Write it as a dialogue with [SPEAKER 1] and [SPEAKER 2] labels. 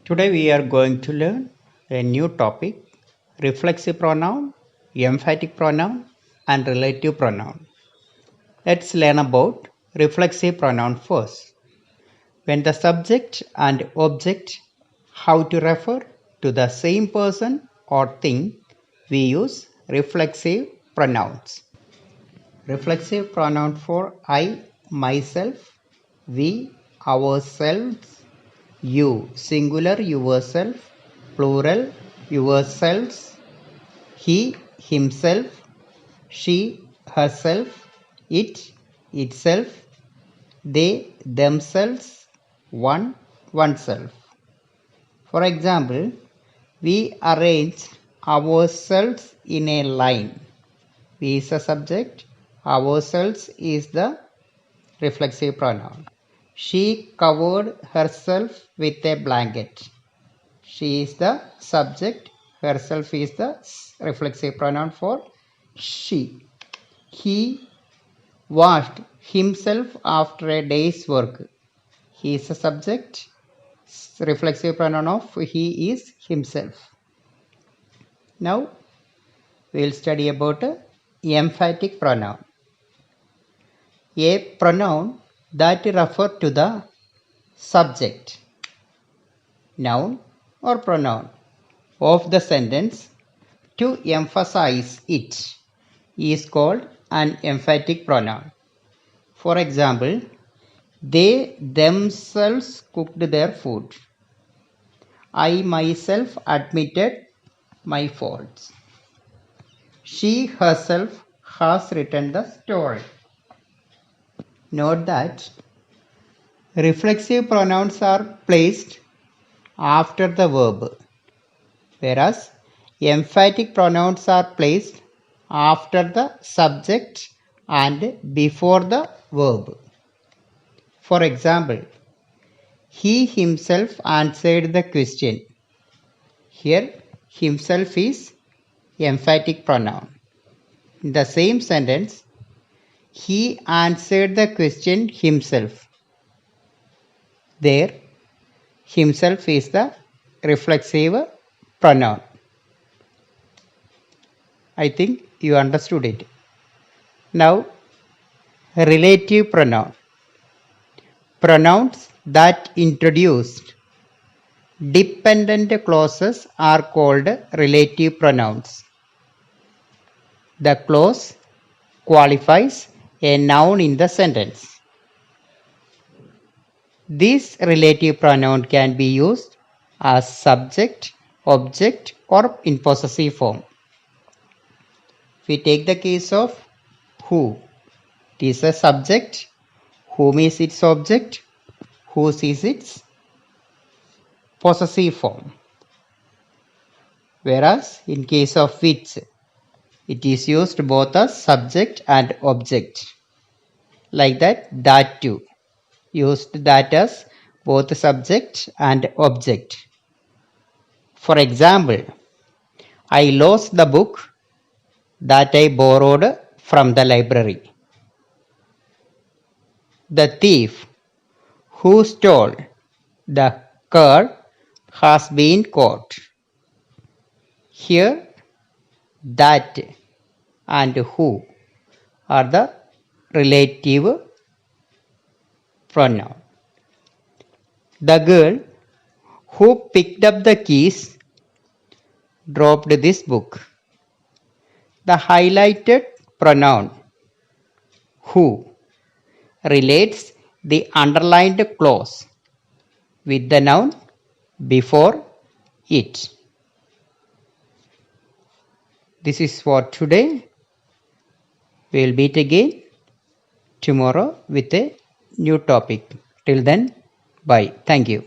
[SPEAKER 1] Today we are going to learn a new topic, reflexive pronoun, emphatic pronoun and relative pronoun. Let's learn about reflexive pronoun first. When the subject and object have to refer to the same person or thing, we use reflexive pronouns. Reflexive pronoun for I, myself, we, ourselves, you, singular yourself, plural yourselves, he, himself, she, herself, it, itself, they, themselves, one, oneself. For example, we arranged ourselves in a line. We is the subject, ourselves is the reflexive pronoun. She covered herself with a blanket. She is the subject, herself is the reflexive pronoun for she. He washed himself after a day's work. He is the subject, reflexive pronoun of he is himself. Now we will study about emphatic pronoun. A pronoun that refer to the subject, noun or pronoun of the sentence to emphasize it is called an emphatic pronoun. For example, they themselves cooked their food. I myself admitted my faults. She herself has written the story. Note that reflexive pronouns are placed after the verb, whereas emphatic pronouns are placed after the subject and before the verb. For example, he himself answered the question. Here, himself is emphatic pronoun. In the same sentence, he answered the question himself. There, himself is the reflexive pronoun. I think you understood it. Now, relative pronoun. Pronouns that introduced dependent clauses are called relative pronouns. The clause qualifies a noun in the sentence. This relative pronoun can be used as subject, object or in possessive form. If we take the case of who, it is a subject, whom is its object, whose is its possessive form. Whereas in case of which, it is used both as subject and object. Like that too, used that as both subject and object. For example, I lost the book that I borrowed from the library. The thief who stole the car has been caught. Here, that and who are the relative pronoun. The girl who picked up the keys dropped this book. The highlighted pronoun who relates the underlined clause with the noun before it. This is for today. We will meet again tomorrow with a new topic. Till then, bye. Thank you.